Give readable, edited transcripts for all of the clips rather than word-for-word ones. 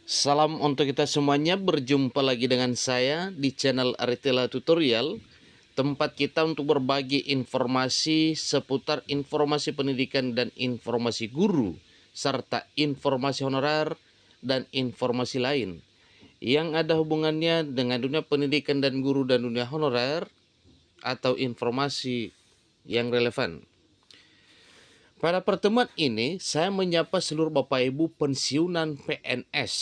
Salam untuk kita semuanya, berjumpa lagi dengan saya di channel Aritela Tutorial, tempat kita untuk berbagi informasi seputar informasi pendidikan dan informasi guru, serta informasi honorer dan informasi lain yang ada hubungannya dengan dunia pendidikan dan guru dan dunia honorer atau informasi yang relevan. Pada pertemuan ini, saya menyapa seluruh Bapak Ibu pensiunan PNS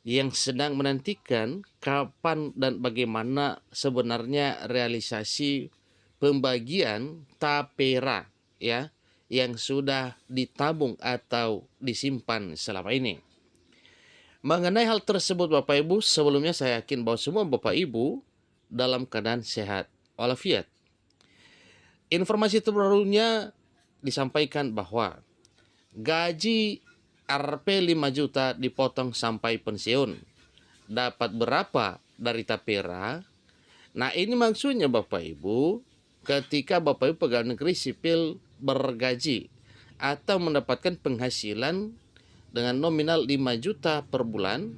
yang sedang menantikan kapan dan bagaimana sebenarnya realisasi pembagian tapera ya yang sudah ditabung atau disimpan selama ini. Mengenai hal tersebut Bapak Ibu, sebelumnya saya yakin bahwa semua Bapak Ibu dalam keadaan sehat walafiat. Informasi terbarunya disampaikan bahwa gaji Rp 5 juta dipotong sampai pensiun. Dapat berapa dari tapera? Nah, ini maksudnya Bapak Ibu, ketika Bapak Ibu pegawai negeri sipil bergaji atau mendapatkan penghasilan dengan nominal 5 juta per bulan,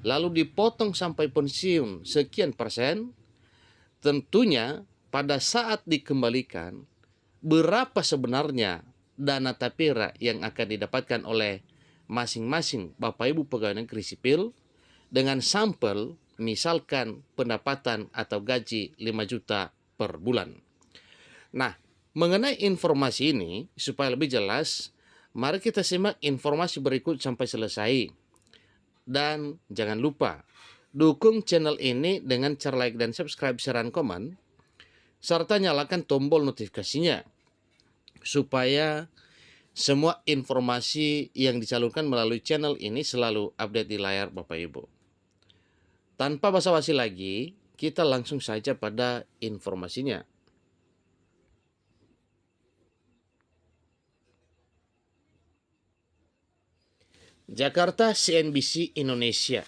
lalu dipotong sampai pensiun sekian persen, tentunya pada saat dikembalikan, berapa sebenarnya dana tapera yang akan didapatkan oleh masing-masing Bapak Ibu pegawai negeri sipil dengan sampel misalkan pendapatan atau gaji 5 juta per bulan. Nah, mengenai informasi ini supaya lebih jelas, mari kita simak informasi berikut sampai selesai. Dan jangan lupa dukung channel ini dengan cara like dan subscribe, share, dan komen, serta nyalakan tombol notifikasinya supaya semua informasi yang disalurkan melalui channel ini selalu update di layar Bapak Ibu. Tanpa basa-basi lagi, kita langsung saja pada informasinya. Jakarta CNBC Indonesia.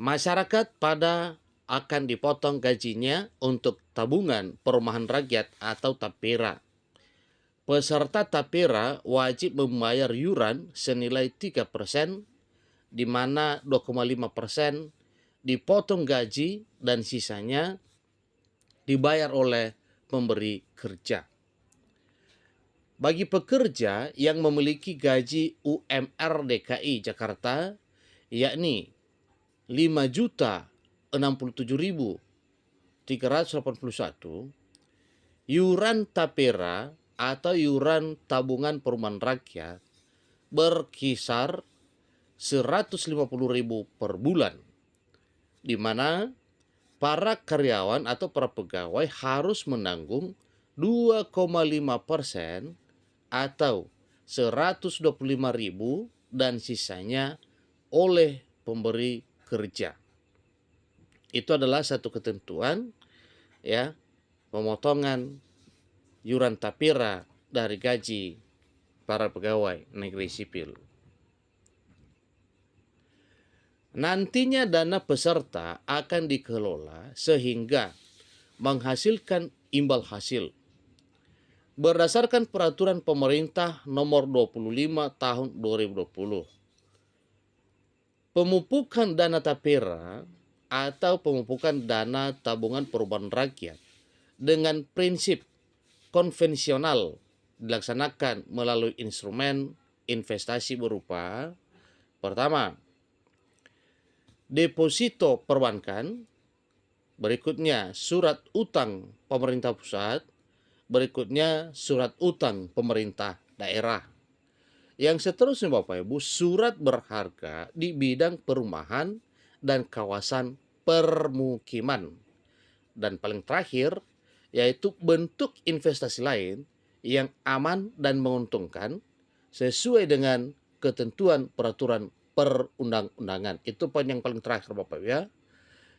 Masyarakat pada akan dipotong gajinya untuk tabungan perumahan rakyat atau tapera. Peserta tapera wajib membayar iuran senilai 3%, di mana 2,5% dipotong gaji dan sisanya dibayar oleh pemberi kerja. Bagi pekerja yang memiliki gaji UMR DKI Jakarta, yakni 5.067.381, iuran tapera atau iuran tabungan perumahan rakyat berkisar 150.000 per bulan, di mana para karyawan atau para pegawai harus menanggung 2,5% atau 125.000 dan sisanya oleh pemberi kerja. Itu adalah satu ketentuan ya, pemotongan iuran tapera dari gaji para pegawai negeri sipil. Nantinya dana peserta akan dikelola sehingga menghasilkan imbal hasil. Berdasarkan peraturan pemerintah nomor 25 tahun 2020, pemupukan dana tapera atau pemupukan dana tabungan perumahan rakyat dengan prinsip konvensional dilaksanakan melalui instrumen investasi berupa pertama, deposito perbankan, berikutnya surat utang pemerintah pusat, berikutnya surat utang pemerintah daerah. Yang seterusnya Bapak Ibu, surat berharga di bidang perumahan dan kawasan permukiman. Dan paling terakhir, yaitu bentuk investasi lain yang aman dan menguntungkan sesuai dengan ketentuan peraturan perundang-undangan. Itu poin yang paling terakhir Bapak ya,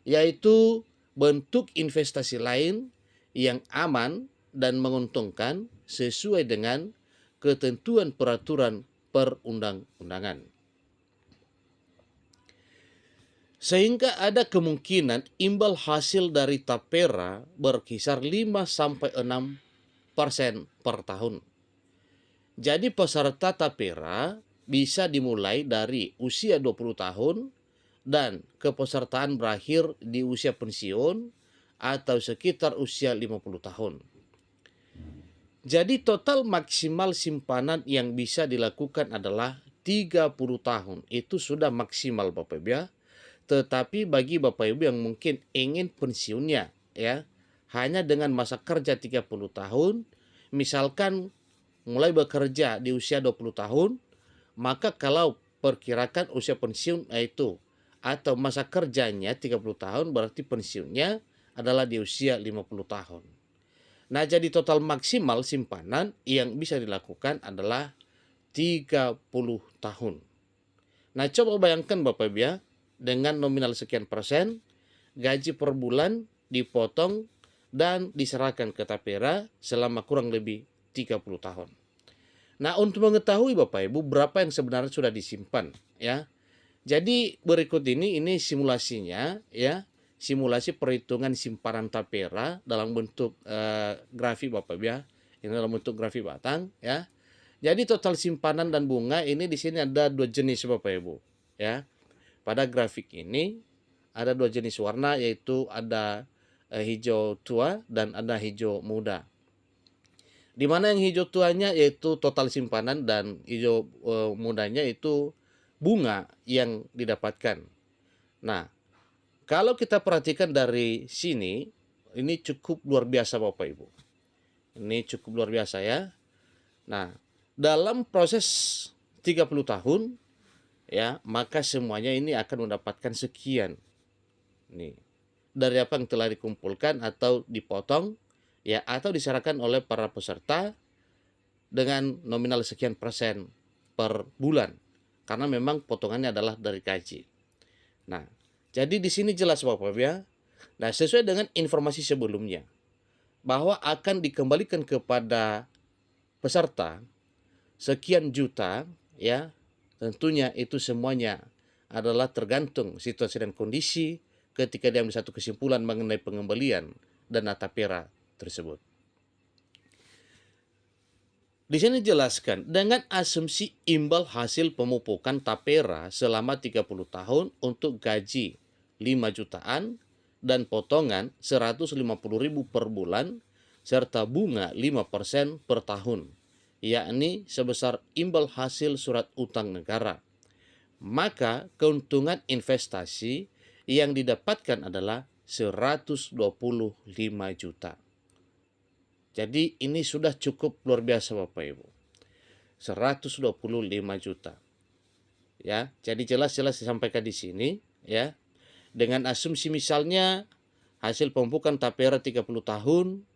yaitu bentuk investasi lain yang aman dan menguntungkan sesuai dengan ketentuan peraturan perundang-undangan. Sehingga ada kemungkinan imbal hasil dari tapera berkisar 5-6% per tahun. Jadi peserta tapera bisa dimulai dari usia 20 tahun dan kepesertaan berakhir di usia pensiun atau sekitar usia 50 tahun. Jadi total maksimal simpanan yang bisa dilakukan adalah 30 tahun. Itu sudah maksimal Bapak Ibu ya. Tetapi bagi Bapak Ibu yang mungkin ingin pensiunnya ya, hanya dengan masa kerja 30 tahun, misalkan mulai bekerja di usia 20 tahun, maka kalau perkirakan usia pensiun itu atau masa kerjanya 30 tahun, berarti pensiunnya adalah di usia 50 tahun. Nah, jadi total maksimal simpanan yang bisa dilakukan adalah 30 tahun. Nah, coba bayangkan Bapak Ibu ya, dengan nominal sekian persen, gaji per bulan dipotong dan diserahkan ke tapera selama kurang lebih 30 tahun. Nah, untuk mengetahui Bapak Ibu berapa yang sebenarnya sudah disimpan ya. Jadi berikut ini simulasinya ya. Simulasi perhitungan simpanan tapera dalam bentuk grafik Bapak Ibu ya. Ini dalam bentuk grafik batang ya. Jadi total simpanan dan bunga ini di sini ada dua jenis Bapak Ibu ya. Pada grafik ini ada dua jenis warna, yaitu ada hijau tua dan ada hijau muda. Di mana yang hijau tuanya yaitu total simpanan dan hijau mudanya itu bunga yang didapatkan. Nah, kalau kita perhatikan dari sini, ini cukup luar biasa Bapak Ibu. Ini cukup luar biasa ya. Nah, dalam proses 30 tahun ya, maka semuanya ini akan mendapatkan sekian. Nih, dari apa yang telah dikumpulkan atau dipotong ya, atau diserahkan oleh para peserta dengan nominal sekian persen per bulan. Karena memang potongannya adalah dari gaji. Nah, jadi di sini jelas Bapak ya. Nah, sesuai dengan informasi sebelumnya bahwa akan dikembalikan kepada peserta sekian juta ya. Tentunya itu semuanya adalah tergantung situasi dan kondisi ketika dia ambil satu kesimpulan mengenai pengembalian dana tapera tersebut. Di sini dijelaskan dengan asumsi imbal hasil pemupukan tapera selama 30 tahun untuk gaji 5 jutaan dan potongan 150.000 per bulan serta bunga 5% per tahun, yakni sebesar imbal hasil surat utang negara. Maka keuntungan investasi yang didapatkan adalah 125 juta. Jadi ini sudah cukup luar biasa Bapak Ibu. 125 juta. Ya, jadi jelas-jelas disampaikan di sini ya. Dengan asumsi misalnya hasil pemupukan tapera 30 tahun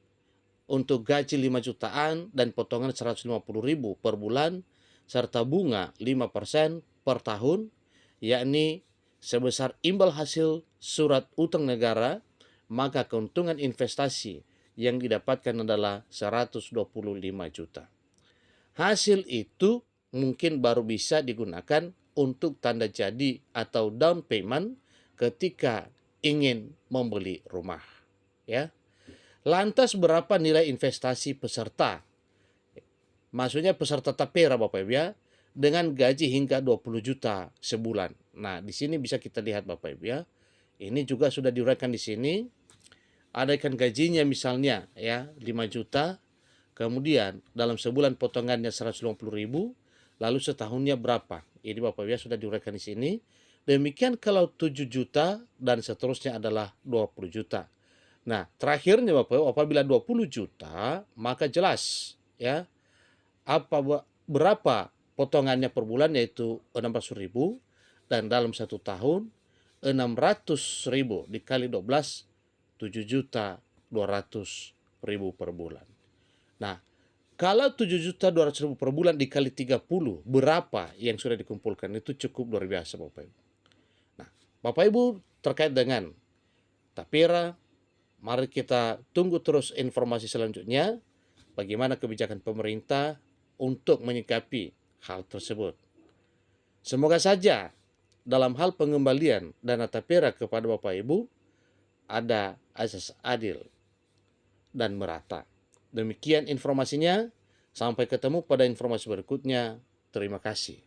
untuk gaji 5 jutaan dan potongan 150.000 per bulan serta bunga 5% per tahun, yakni sebesar imbal hasil surat utang negara, maka keuntungan investasi yang didapatkan adalah 125 juta. Hasil itu mungkin baru bisa digunakan untuk tanda jadi atau down payment ketika ingin membeli rumah. Ya. Lantas berapa nilai investasi peserta? Maksudnya peserta tapera Bapak Ibu ya, dengan gaji hingga 20 juta sebulan. Nah, di sini bisa kita lihat Bapak Ibu ya. Ini juga sudah diuraikan di sini. Ada ikan gajinya misalnya ya 5 juta, kemudian dalam sebulan potongannya 150.000, lalu setahunnya berapa? Ini Bapak Ibu sudah diuraikan di sini. Demikian kalau 7 juta dan seterusnya adalah 20 juta. Nah, terakhirnya Bapak Ibu, apabila 20 juta, maka jelas ya berapa potongannya per bulan, yaitu 600.000, dan dalam satu tahun 600.000 dikali 12, 7.200.000 per bulan. Nah, kalau 7.200.000 per bulan dikali 30, berapa yang sudah dikumpulkan? Itu cukup luar biasa Bapak Ibu. Nah, Bapak Ibu terkait dengan tapera, mari kita tunggu terus informasi selanjutnya bagaimana kebijakan pemerintah untuk menyikapi hal tersebut. Semoga saja dalam hal pengembalian dana tapera kepada Bapak Ibu ada asas adil dan merata. Demikian informasinya. Sampai ketemu pada informasi berikutnya. Terima kasih.